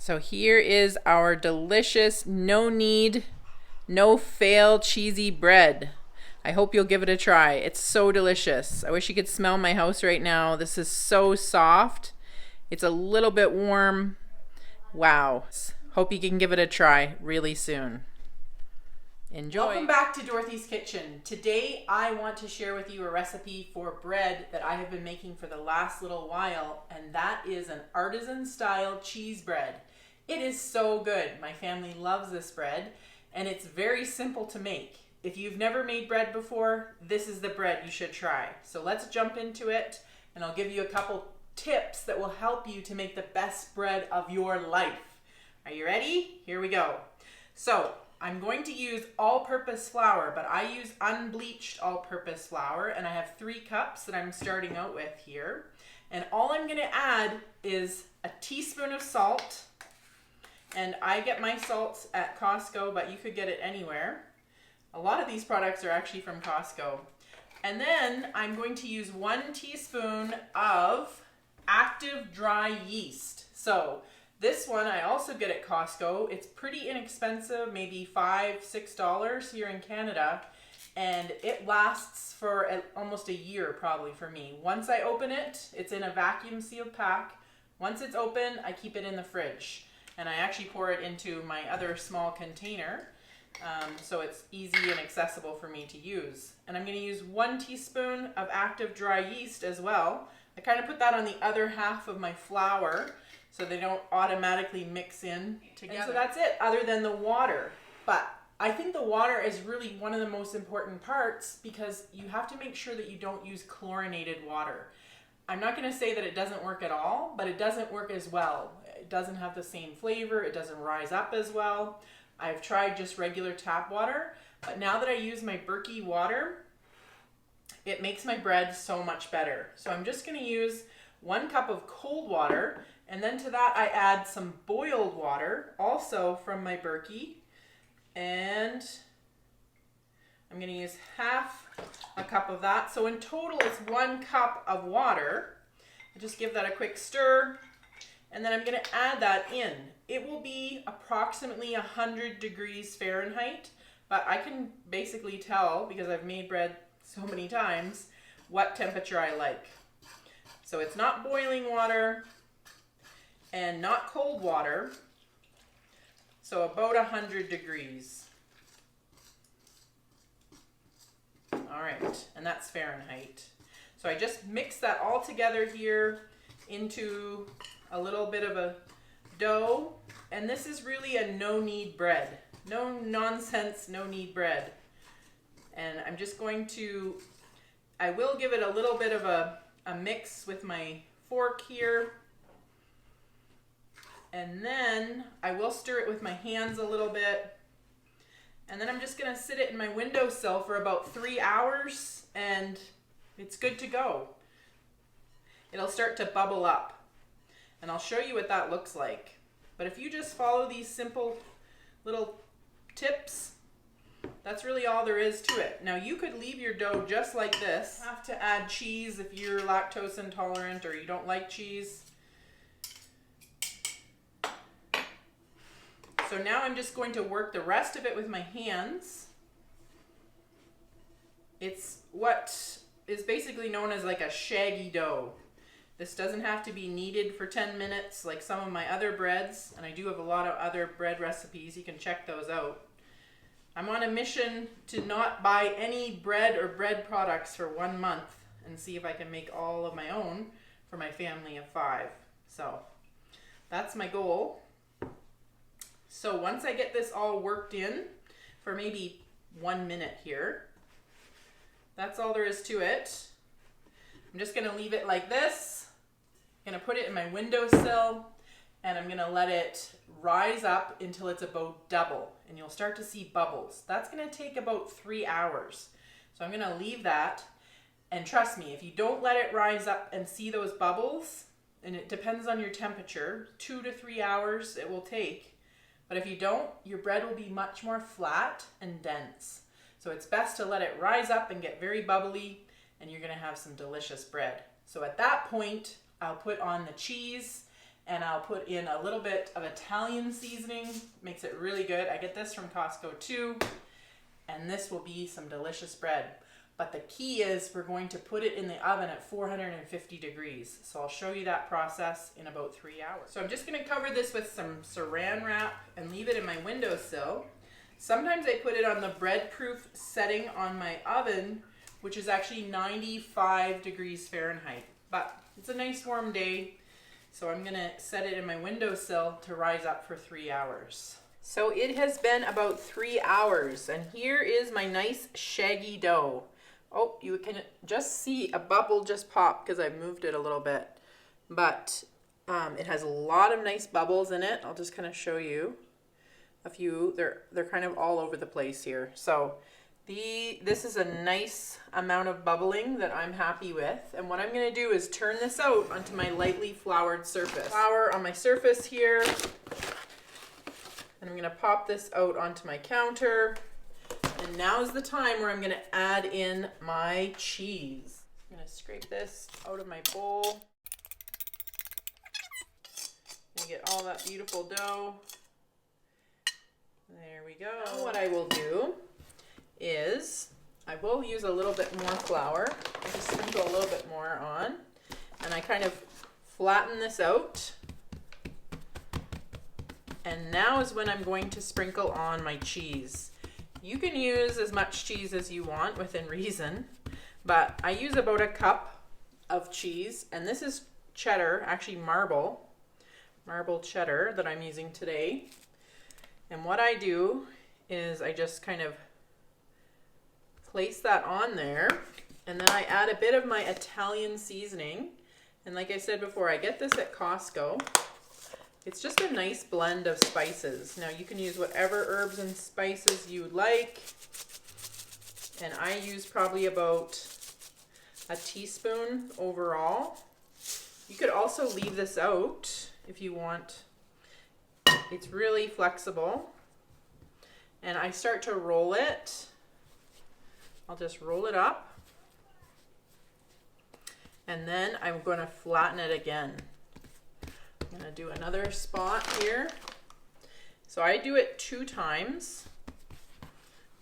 So here is our delicious, no knead, no fail cheesy bread. I hope you'll give it a try. It's so delicious. I wish you could smell my house right now. This is so soft. It's a little bit warm. Wow. Hope you can give it a try really soon. Enjoy. Welcome back to Dorothy's Kitchen. Today I want to share with you a recipe for bread that I have been making for the last little while, and that is an artisan style cheese bread. It is so good. My family loves this bread, and it's very simple to make. If you've never made bread before, this is the bread you should try. So let's jump into it, and I'll give you a couple tips that will help you to make the best bread of your life. Are you ready? Here we go. So I'm going to use all-purpose flour, but I use unbleached all-purpose flour, and I have 3 cups that I'm starting out with here. And all I'm going to add is a teaspoon of salt, and I get my salts at Costco, but you could get it anywhere. A lot of these products are actually from Costco. And then I'm going to use 1 teaspoon of active dry yeast. So this one I also get at Costco. It's pretty inexpensive, maybe $5, $6 here in Canada, and it lasts for almost a year probably for me. Once I open it, it's in a vacuum sealed pack. Once it's open, I keep it in the fridge, and I actually pour it into my other small container, so it's easy and accessible for me to use. And I'm going to use 1 teaspoon of active dry yeast as well. I kind of put that on the other half of my flour, so they don't automatically mix in together. And so that's it, other than the water. But I think the water is really one of the most important parts, because you have to make sure that you don't use chlorinated water. I'm not going to say that it doesn't work at all, but it doesn't work as well. It doesn't have the same flavor. It doesn't rise up as well. I've tried just regular tap water, but now that I use my Berkey water, it makes my bread so much better. So I'm just going to use 1 cup of cold water, and then to that I add some boiled water, also from my Berkey, and I'm going to use half a cup of that. So in total it's 1 cup of water. I just give that a quick stir, and then I'm going to add that in. It will be approximately 100 degrees Fahrenheit, but I can basically tell, because I've made bread so many times, what temperature I like. So it's not boiling water and not cold water, so about 100 degrees. All right, and that's Fahrenheit. So I just mix that all together here into a little bit of a dough, and this is really a no-knead bread. No nonsense, no-knead bread. And I'm just going to, I will give it a little bit of a mix with my fork here, and then I will stir it with my hands a little bit, and then I'm just going to sit it in my windowsill for about 3 hours, and it's good to go. It'll start to bubble up, and I'll show you what that looks like. But if you just follow these simple little tips, that's really all there is to it. Now you could leave your dough just like this. You have to add cheese if you're lactose intolerant or you don't like cheese. So now I'm just going to work the rest of it with my hands. It's what is basically known as like a shaggy dough. This doesn't have to be kneaded for 10 minutes like some of my other breads, and I do have a lot of other bread recipes. You can check those out. I'm on a mission to not buy any bread or bread products for 1 month and see if I can make all of my own for my family of 5. So that's my goal. So once I get this all worked in for maybe 1 minute here, that's all there is to it. I'm just going to leave it like this. I'm going to put it in my windowsill, and I'm going to let it rise up until it's about double, and you'll start to see bubbles. That's going to take about 3 hours. So I'm going to leave that, and trust me, if you don't let it rise up and see those bubbles, and it depends on your temperature, 2 to 3 hours it will take. But if you don't, your bread will be much more flat and dense. So it's best to let it rise up and get very bubbly, and you're going to have some delicious bread. So at that point, I'll put on the cheese And I'll put in a little bit of Italian seasoning, makes it really good. I get this from Costco too. And this will be some delicious bread. But the key is we're going to put it in the oven at 450 degrees. So I'll show you that process in about 3 hours. So I'm just gonna cover this with some saran wrap and leave it in my windowsill. Sometimes I put it on the bread-proof setting on my oven, which is actually 95 degrees Fahrenheit. But it's a nice warm day, so I'm gonna set it in my windowsill to rise up for 3 hours. So it has been about 3 hours, and here is my nice shaggy dough. Oh, you can just see a bubble just pop because I've moved it a little bit. But it has a lot of nice bubbles in it. I'll just kind of show you a few. They're kind of all over the place here. So this is a nice amount of bubbling that I'm happy with. And what I'm going to do is turn this out onto my lightly floured surface. Flour on my surface here. And I'm going to pop this out onto my counter. And now's the time where I'm going to add in my cheese. I'm going to scrape this out of my bowl. And get all that beautiful dough. There we go. Now what I will do is I will use a little bit more flour. I just sprinkle a little bit more on. And I kind of flatten this out. And now is when I'm going to sprinkle on my cheese. You can use as much cheese as you want within reason, but I use about a cup of cheese, and this is cheddar, actually marble cheddar that I'm using today. And what I do is I just kind of place that on there, and then I add a bit of my Italian seasoning. And like I said before, I get this at Costco. It's just a nice blend of spices. Now you can use whatever herbs and spices you like. And I use probably about a teaspoon overall. You could also leave this out if you want. It's really flexible. And I start to roll it. I'll just roll it up. And then I'm going to flatten it again. I'm going to do another spot here. So I do it 2 times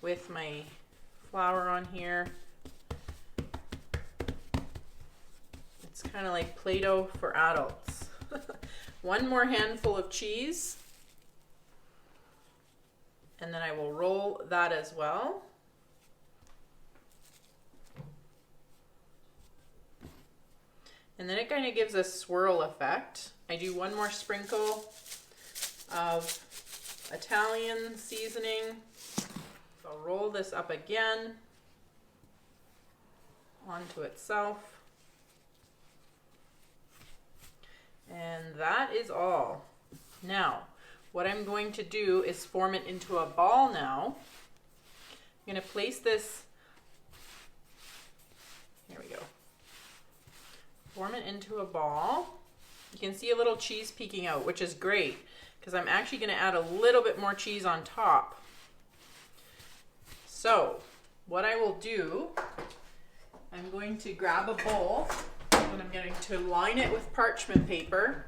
with my flour on here. It's kind of like Play-Doh for adults. 1 more handful of cheese. And then I will roll that as well. And then it kind of gives a swirl effect. I do 1 more sprinkle of Italian seasoning. So I'll roll this up again onto itself. And that is all. Now, what I'm going to do is form it into a ball now. I'm going to place this, there we go. Form it into a ball. You can see a little cheese peeking out, which is great because I'm actually going to add a little bit more cheese on top. So what I will do, I'm going to grab a bowl and I'm going to line it with parchment paper,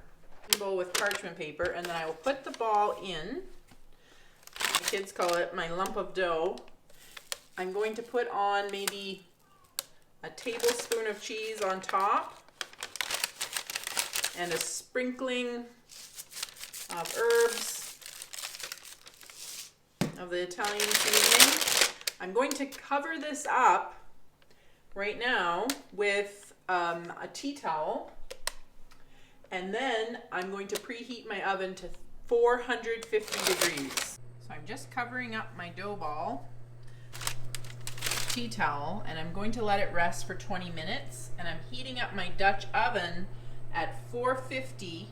and then I will put the ball in. The kids call it my lump of dough. I'm going to put on maybe a tablespoon of cheese on top and a sprinkling of herbs of the Italian seasoning. I'm going to cover this up right now with a tea towel, and then I'm going to preheat my oven to 450 degrees. So I'm just covering up my dough ball, tea towel, and I'm going to let it rest for 20 minutes, and I'm heating up my Dutch oven at 450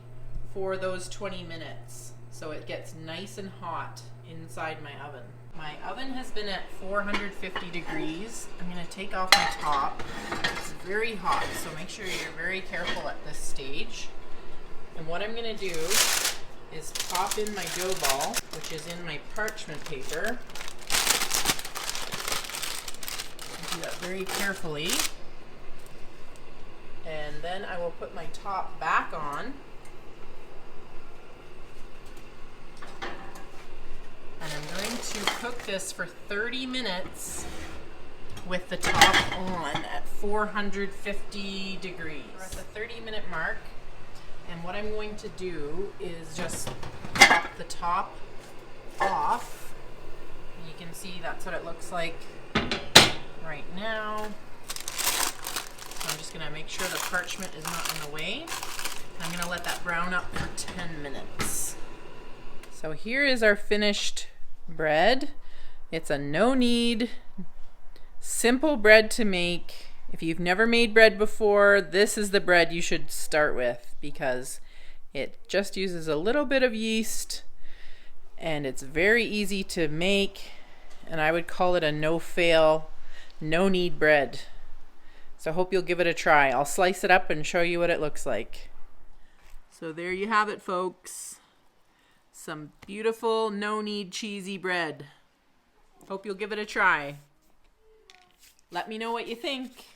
for those 20 minutes. So it gets nice and hot inside my oven. My oven has been at 450 degrees. I'm going to take off my top. It's very hot, so make sure you're very careful at this stage. And what I'm going to do is pop in my dough ball, which is in my parchment paper. Do that very carefully. And then I will put my top back on. this for 30 minutes with the top on at 450 degrees. We're at the 30-minute mark, and what I'm going to do is just pop the top off. And you can see that's what it looks like right now. So I'm just gonna make sure the parchment is not in the way. I'm gonna let that brown up for 10 minutes. So here is our finished bread. It's a no knead, simple bread to make. If you've never made bread before, this is the bread you should start with because it just uses a little bit of yeast and it's very easy to make, and I would call it a no-fail, no-knead bread. So I hope you'll give it a try. I'll slice it up and show you what it looks like. So there you have it, folks. Some beautiful no-knead cheesy bread. Hope you'll give it a try. Let me know what you think.